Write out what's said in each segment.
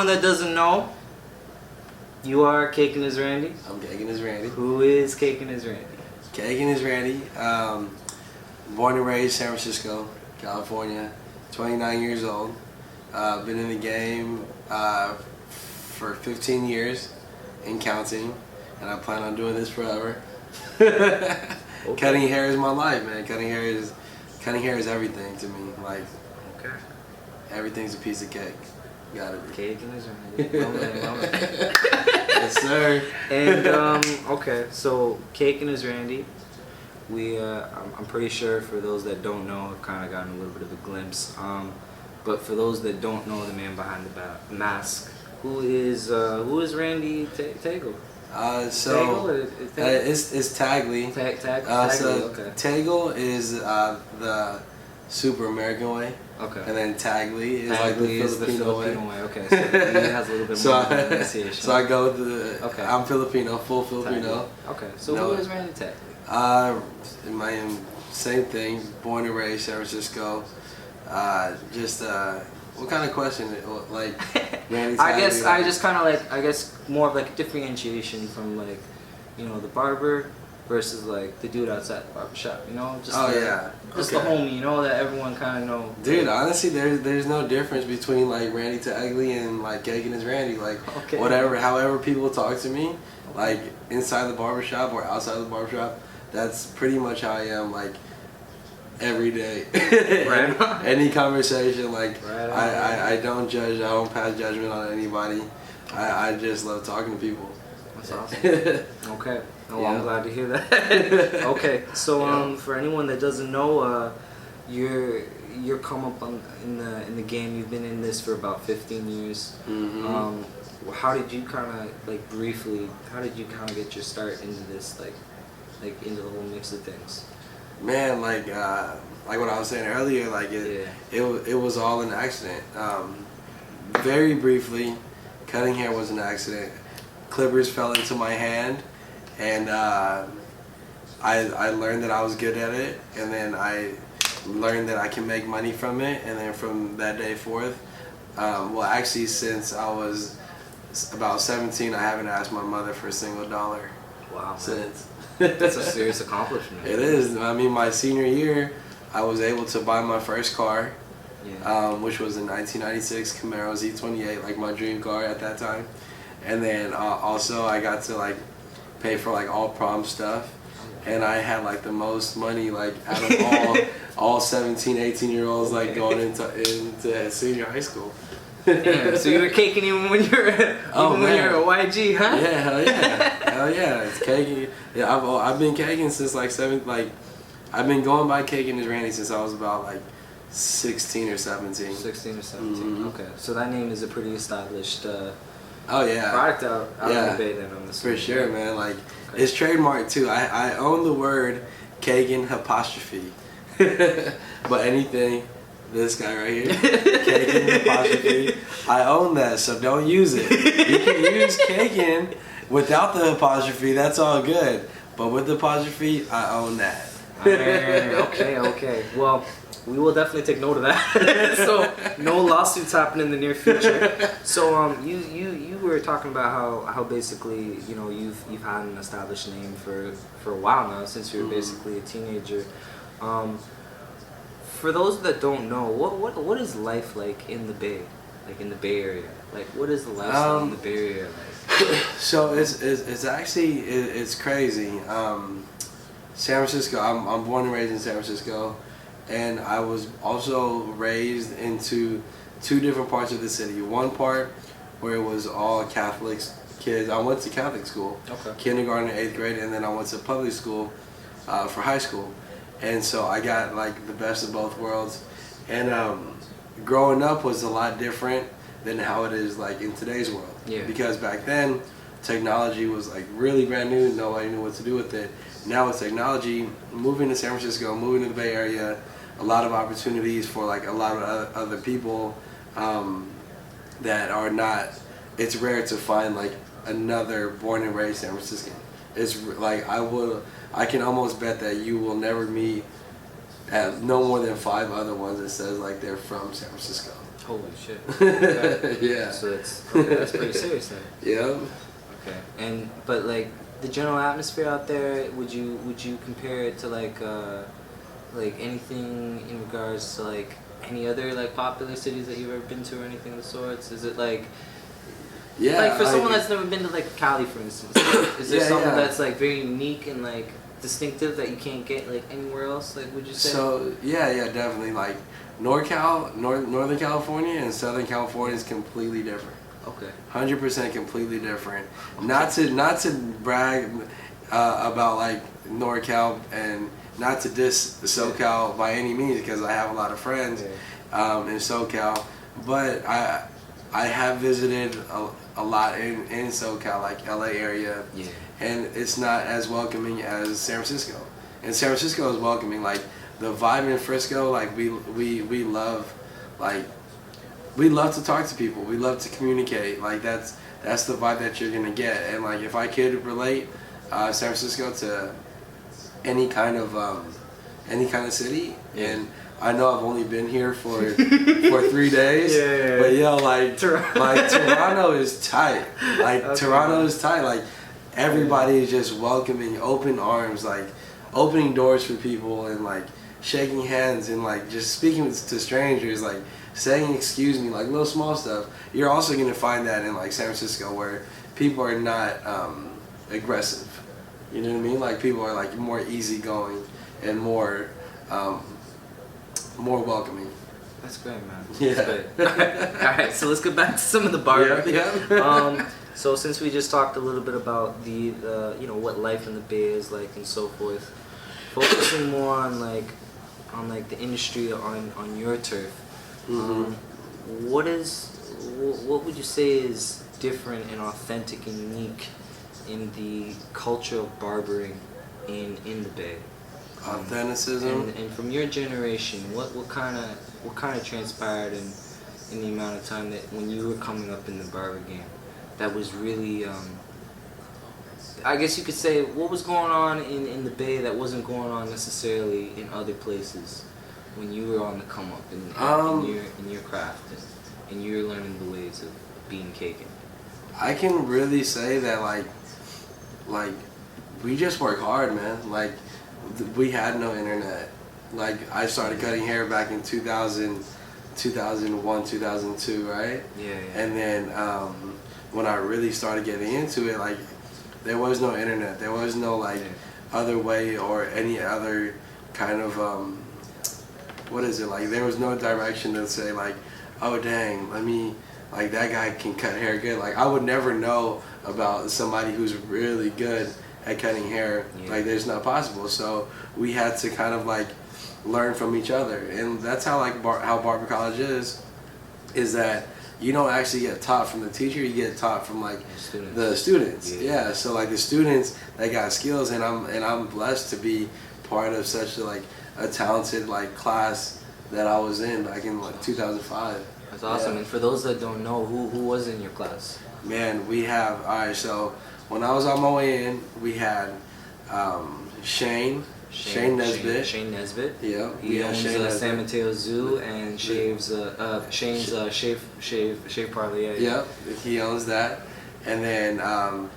anyone that doesn't know, you are Cakenisrandy. I'm Cakenisrandy. Who is Cakenisrandy? Cakenisrandy, born and raised San Francisco, California, 29 years old. Been in the game for 15 years and counting, and I plan on doing this forever. Okay. Cutting hair is my life, man. Cutting hair is everything to me. Like, okay, everything's a piece of cake. Got it. Cakenisrandy. Well, man. Yes, sir. And okay, so Cakenisrandy. I'm pretty sure for those that don't know, I've kind of gotten a little bit of a glimpse. But for those that don't know the man behind the mask, who is Randy Tagle? It's Tagley. Tagley, okay. Tagle is the super American way. Okay. And then Tagley is like the Filipino way. Okay, so he has a little bit more pronunciation. So I go with the. Okay. I'm Filipino, full Filipino. Tagley. Okay. So who is Randy Tagley? Same thing. Born and raised San Francisco. What kind of question? Like, Randy Tagley, I just kind of like, more of like a differentiation from like, the barber versus like the dude outside the barber shop, just the homie, that everyone kind of know. Dude, honestly, there's no difference between like Randy Tagley and like Cakenisrandy. Like, however people talk to me, like inside the barber shop or outside the barber shop, that's pretty much how I am. Like, every day. Right. Any conversation, like, right I don't judge, I don't pass judgment on anybody. I just love talking to people. That's awesome. Okay. Oh, yeah. I'm glad to hear that. Okay. So for anyone that doesn't know, you're come up in the game. You've been in this for about 15 years. Mm-hmm. How did you kind of briefly? How did you kind of get your start into this, like into the whole mix of things? Man, like what I was saying earlier, like it was all an accident. Very briefly, cutting hair was an accident. Clippers fell into my hand, and I learned that I was good at it, and then I learned that I can make money from it, and then from that day forth, actually since I was about 17, I haven't asked my mother for a single dollar. Wow. Since. That's a serious accomplishment. It is. I mean, my senior year, I was able to buy my first car, which was a 1996 Camaro Z28, like my dream car at that time. And then also I got to pay for all prom stuff, and I had the most money out of all 17, 18-year-olds going into senior high school. Damn, so you were caking even when you're when you're a YG, huh? Yeah, hell yeah, hell yeah, it's caking. Yeah, I've been caking since I've been going by Cakenisrandy since I was about 16 or 17. 16 or 17. Mm-hmm. Okay, so that name is a pretty established. Product out in the Bay then on this. For sure, man. It's trademarked too. I own the word Caken apostrophe, but anything. This guy right here, Caken apostrophe. I own that, so don't use it. You can use Caken without the apostrophe. That's all good. But with the apostrophe, I own that. Okay. Well, we will definitely take note of that. So no lawsuits happen in the near future. So you were talking about how basically you've had an established name for a while now, since you were basically a teenager. For those that don't know, what is life like in the Bay, in the Bay Area? What is the lifestyle in the Bay Area like? So it's actually it's crazy. San Francisco. I'm born and raised in San Francisco, and I was also raised into two different parts of the city. One part where it was all Catholic kids. I went to Catholic school, kindergarten to 8th grade, and then I went to public school for high school. And so I got the best of both worlds, and growing up was a lot different than how it is in today's world. Yeah. Because back then, technology was really brand new. Nobody knew what to do with it. Now with technology, moving to San Francisco, moving to the Bay Area, a lot of opportunities for a lot of other people that are not. It's rare to find another born and raised San Franciscan. It's I can almost bet that you will never meet no more than 5 other ones that says they're from San Francisco. Holy shit. Okay. Yeah. So that's pretty serious then. Yeah. Okay. But like the general atmosphere out there, would you compare it to like anything in regards to like any other like popular cities that you've ever been to or anything of the sorts? Is it like like for someone that's never been to like Cali, for instance, is there something that's like very unique and like distinctive that you can't get like anywhere else? Like, would you say? So definitely. Like Northern California and Southern California is completely different. Okay. 100% completely different. Okay. Not to brag about like NorCal and not to diss SoCal by any means, because I have a lot of friends in SoCal, but I have visited a lot in SoCal, like LA area, and it's not as welcoming as San Francisco. And San Francisco is welcoming, like the vibe in Frisco, like we love, like we love to talk to people, we love to communicate, like that's the vibe that you're gonna get. And like if I could relate San Francisco to any kind of city, and I know I've only been here for 3 days, but like Toronto is tight. Like okay. Toronto is tight. Like everybody is just welcoming, open arms, like opening doors for people, and like shaking hands, and like just speaking to strangers, like saying excuse me, like little small stuff. You're also gonna find that in like San Francisco, where people are not aggressive. You know what I mean? Like people are like more easygoing and more welcoming. That's great, man. Yeah. That's great. All right, so let's get back to some of the barber. Yeah. So since we just talked a little bit about the what life in the Bay is like and so forth, focusing more on the industry on your turf. Mm-hmm. What would you say is different and authentic and unique in the culture of barbering in the Bay? Authenticism. And from your generation, what kind of transpired in the amount of time that when you were coming up in the barber game, that was really I guess you could say, what was going on in the Bay that wasn't going on necessarily in other places when you were on the come up in your craft and you were learning the ways of being caking? I can really say that like we just work hard, man. Like we had no internet. Like I started cutting hair back in 2000, 2001, 2002, right? Yeah. And then when I really started getting into it, like there was no internet. There was no like other way or any other kind of what is it, like there was no direction to say like, oh dang, let me, like that guy can cut hair good. Like I would never know about somebody who's really good at cutting hair. Like there's not possible. So we had to kind of like learn from each other, and that's how like how Barber College is that you don't actually get taught from the teacher, you get taught from like the students. Yeah. So like the students, they got skills, and I'm blessed to be part of such a talented like class that I was in back in like 2005. That's awesome. And for those that don't know, who was in your class? Man, we have, alright, so when I was on my way in, we had Shane Nesbitt. Shane Nesbitt. Yeah. He owns San Mateo Zoo and shaves Shane's Shave Parlor. Yeah. He owns that. And then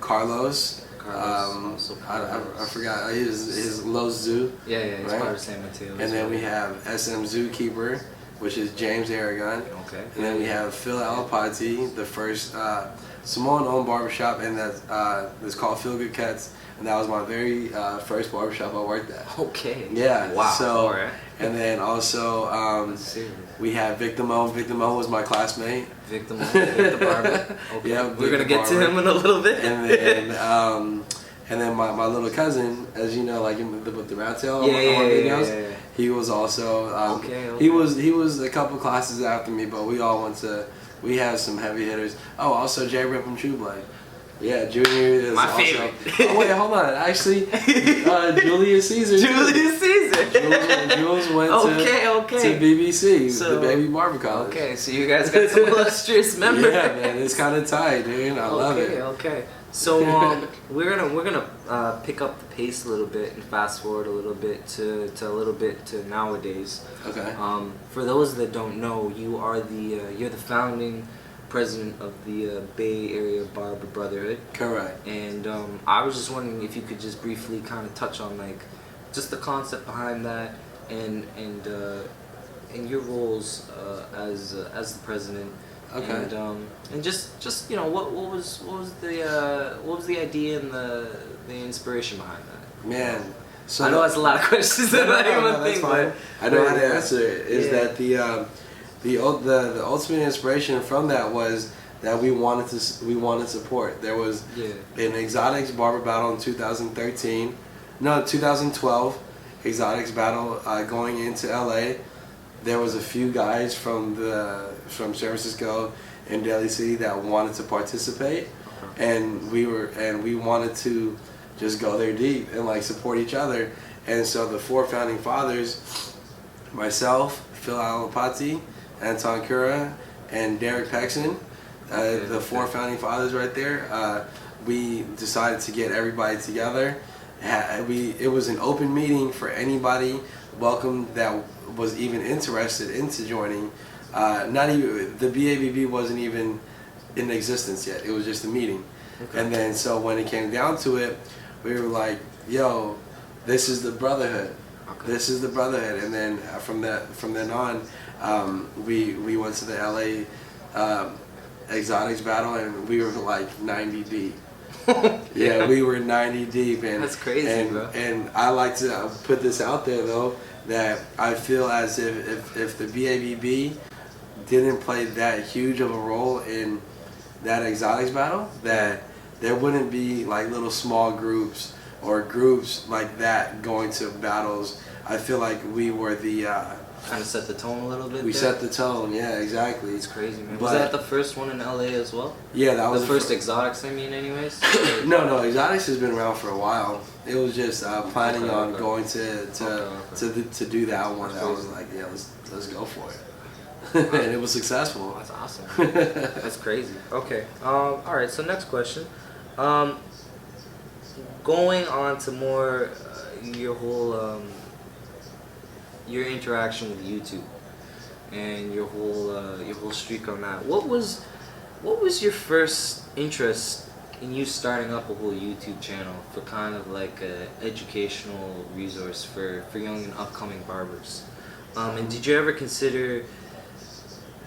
Carlos. I forgot his Lowe's Zoo. Yeah, he's part of San Mateo. And then we have SM Zookeeper, which is James Aragon. Okay. And then we have Phil Alapati, the first Samoan-owned barbershop, and that's called Feel Good Cuts. And that was my very first barbershop I worked at. Okay. Yeah. Wow. So, right. And then also we have Vic Damone. Vic Damone was my classmate. Vic the barber. Okay. Yeah. We're gonna get to him in a little bit. And then my little cousin, as you know, like with the rat tail videos, he was also okay. He was a couple classes after me, but we have some heavy hitters. Oh, also J Rip and True Blade. Yeah, Junior is my also, favorite. Oh wait, hold on. Actually, Julius Caesar. Julius Caesar. Jules went to BBC, the Baby Barber College. Okay, so you guys got some illustrious members. Yeah, man, it's kind of tight, dude. I love it. Okay. So we're gonna pick up the pace a little bit and fast forward a little bit to nowadays. Okay. For those that don't know, you're the founding president of the Bay Area Barber Brotherhood. Correct. And I was just wondering if you could just briefly kind of touch on like just the concept behind that and your roles as the president. Okay. And just you know what was the idea and the inspiration behind that? Man, so I know that's a lot of questions in that one thing, but I know how to answer it. Is that the ultimate inspiration from that was that we wanted support. There was an Exotics Barber Battle in 2012 Exotics Battle going into LA. There was a few guys from San Francisco and Daly City that wanted to participate, and we wanted to just go there deep and like support each other. And so the 4 founding fathers, myself, Phil Alapati, Anton Cura, and Derek Pexon, the 4 founding fathers right there, we decided to get everybody together. It was an open meeting for anybody welcome that was even interested into joining. Not even the BABB wasn't even in existence yet. It was just a meeting. Okay. And then so when it came down to it, we were like, "Yo, this is the brotherhood. Okay. This is the brotherhood." And then from then on, we went to the LA Exotics Battle, and we were like 90 deep. Yeah, we were 90 deep, and that's crazy, bro. And I like to put this out there though, that I feel as if the BABB didn't play that huge of a role in that Exotics Battle, that there wouldn't be like little small groups or groups like that going to battles. I feel like we were the kind of set the tone a little bit. We set the tone, yeah, exactly. It's crazy, man. Was that the first one in LA as well? Yeah, that was the first Exotics. I mean, anyways. No, Exotics has been around for a while. It was just planning on going to do that one. That was like, yeah, let's go for it. And it was successful. That's awesome. That's crazy. Okay. All right. So next question. Going on to more your whole your interaction with YouTube and your whole streak on that. What was your first interest in you starting up a whole YouTube channel for kind of like a educational resource for young and upcoming barbers? And did you ever consider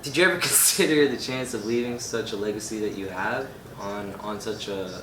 the chance of leaving such a legacy that you have on such a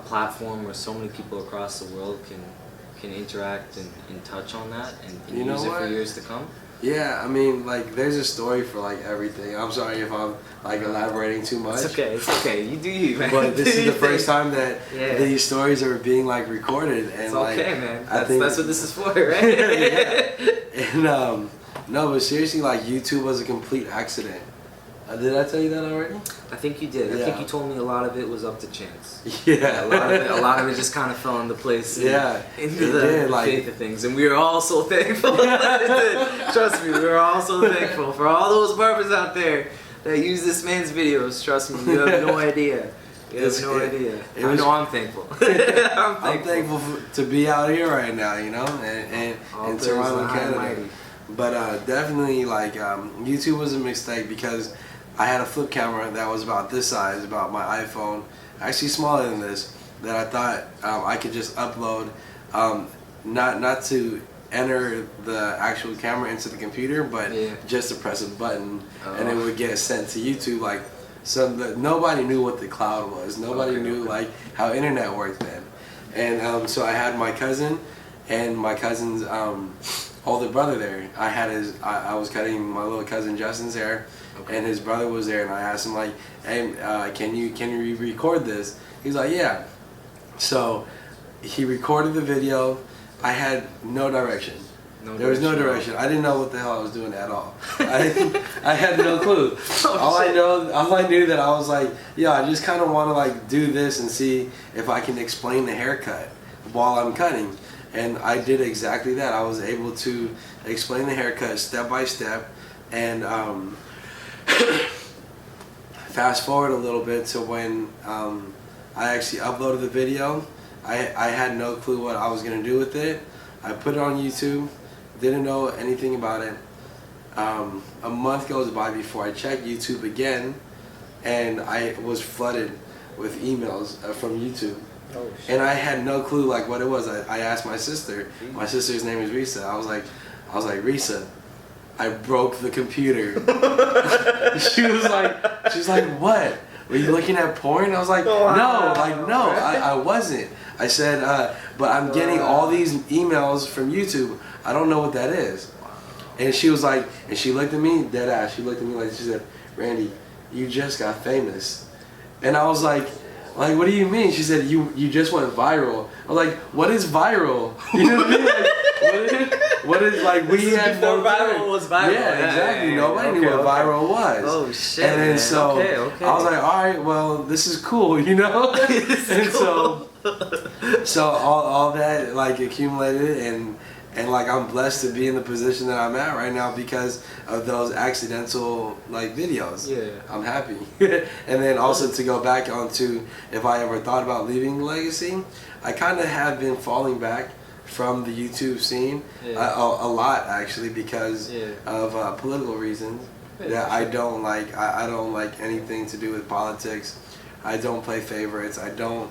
platform where so many people across the world can interact and touch on that and use it for years to come? Yeah, I mean, like, there's a story for like everything. I'm sorry if I'm like elaborating too much. It's okay. You do you, man. But this is the first time that these stories are being like recorded, and it's like, okay, man. That's what this is for, right? Yeah. And no, but seriously, like, YouTube was a complete accident. Did I tell you that already? I think you did. I think you told me a lot of it was up to chance. Yeah. A lot of it just kind of fell into place. Into the faith of things, and we were all so thankful. Trust me, we were all so thankful for all those barbers out there that use this man's videos. Trust me, you have no idea. You have no idea. I'm thankful. I'm thankful to be out here right now, you know, and in Toronto, Canada. But definitely, like, YouTube was a mistake because I had a flip camera that was about this size, about my iPhone, actually smaller than this, that I thought I could just upload, not to enter the actual camera into the computer, but just to press a button, and it would get sent to YouTube. Like, so nobody knew what the cloud was. Nobody knew like how internet worked then. And so I had my cousin and my cousin's older brother there. I was cutting my little cousin Justin's hair, and his brother was there, and I asked him like, "Hey, can you record this?" He's like, "Yeah." So he recorded the video. I had no direction. There was no direction. I didn't know what the hell I was doing at all. I had no clue. All I knew that I was like, yeah, I just kind of want to like do this and see if I can explain the haircut while I'm cutting. And I did exactly that. I was able to explain the haircut step by step, and fast forward a little bit to when I actually uploaded the video. I had no clue what I was gonna do with it. I put it on YouTube. Didn't know anything about it. A month goes by before I check YouTube again, and I was flooded with emails from YouTube. Oh, shit. And I had no clue like what it was. I asked my sister. My sister's name is Risa. I was like, Risa, I broke the computer. She was like, what? Were you looking at porn? I was like, no, I wasn't. I said, but I'm getting all these emails from YouTube. I don't know what that is. And she was like, and she looked at me, dead ass. She looked at me like, she said, Randy, you just got famous. And I was like, what do you mean? She said, you just went viral. I was like, what is viral? You know what I mean? Like, what is like, we had no viral was viral. Yeah, exactly. Nobody knew what viral was. Oh, shit. And then so, I was like, all right, well, this is cool, you know? And so all that like accumulated, and like I'm blessed to be in the position that I'm at right now because of those accidental like videos. Yeah. I'm happy. And then also to go back onto if I ever thought about leaving the legacy, I kind of have been falling back from the YouTube scene a lot actually because of political reasons. That I don't like. I don't like anything to do with politics. I don't play favorites. I don't.